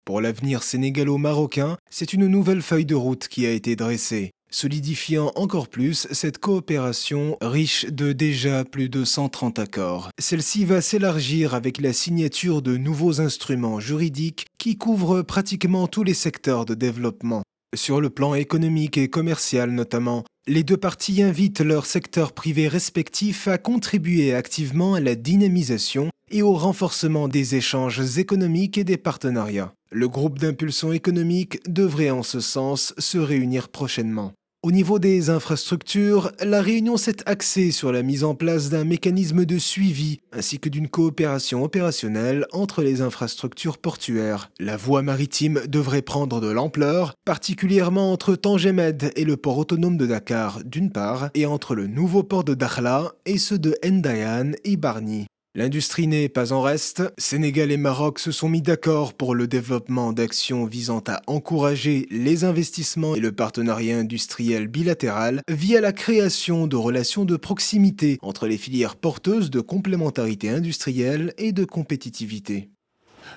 Pour l'avenir sénégalo-marocain, c'est une nouvelle feuille de route qui a été dressée, solidifiant encore plus cette coopération riche de déjà plus de 130 accords. Celle-ci va s'élargir avec la signature de nouveaux instruments juridiques qui couvrent pratiquement tous les secteurs de développement. Sur le plan économique et commercial notamment, les deux parties invitent leurs secteurs privés respectifs à contribuer activement à la dynamisation et au renforcement des échanges économiques et des partenariats. Le groupe d'impulsion économique devrait en ce sens se réunir prochainement. Au niveau des infrastructures, la réunion s'est axée sur la mise en place d'un mécanisme de suivi ainsi que d'une coopération opérationnelle entre les infrastructures portuaires. La voie maritime devrait prendre de l'ampleur, particulièrement entre Tangemed et le port autonome de Dakar d'une part, et entre le nouveau port de Dakhla et ceux de Ndayane et Bargny. L'industrie n'est pas en reste. Sénégal et Maroc se sont mis d'accord pour le développement d'actions visant à encourager les investissements et le partenariat industriel bilatéral via la création de relations de proximité entre les filières porteuses de complémentarité industrielle et de compétitivité.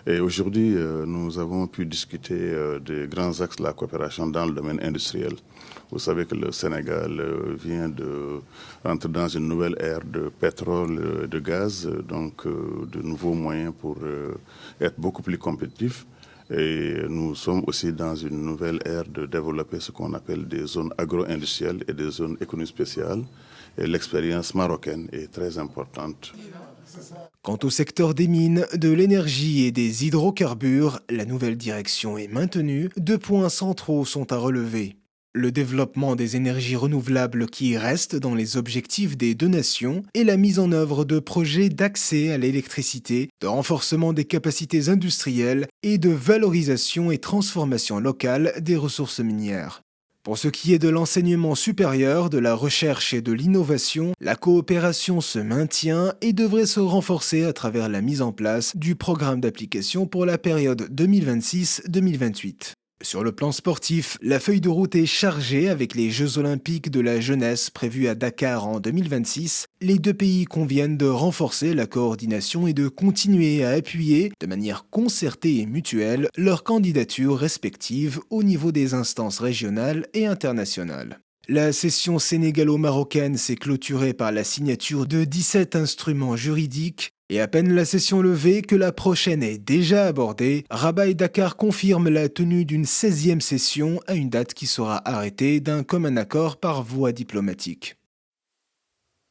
Et aujourd'hui, nous avons pu discuter des grands axes de la coopération dans le domaine industriel. Vous savez que le Sénégal vient de rentrer dans une nouvelle ère de pétrole, de gaz, donc de nouveaux moyens pour être beaucoup plus compétitif. Et nous sommes aussi dans une nouvelle ère de développer ce qu'on appelle des zones agro-industrielles et des zones économiques spéciales. Et l'expérience marocaine est très importante. Quant au secteur des mines, de l'énergie et des hydrocarbures, la nouvelle direction est maintenue. Deux points centraux sont à relever. Le développement des énergies renouvelables qui restent dans les objectifs des deux nations et la mise en œuvre de projets d'accès à l'électricité, de renforcement des capacités industrielles et de valorisation et transformation locale des ressources minières. Pour ce qui est de l'enseignement supérieur, de la recherche et de l'innovation, la coopération se maintient et devrait se renforcer à travers la mise en place du programme d'application pour la période 2026-2028. Sur le plan sportif, la feuille de route est chargée avec les Jeux olympiques de la jeunesse prévus à Dakar en 2026. Les deux pays conviennent de renforcer la coordination et de continuer à appuyer, de manière concertée et mutuelle, leurs candidatures respectives au niveau des instances régionales et internationales. La session sénégalo-marocaine s'est clôturée par la signature de 17 instruments juridiques. Et à peine la session levée que la prochaine est déjà abordée, Rabat et Dakar confirment la tenue d'une 16e session à une date qui sera arrêtée d'un commun accord par voie diplomatique.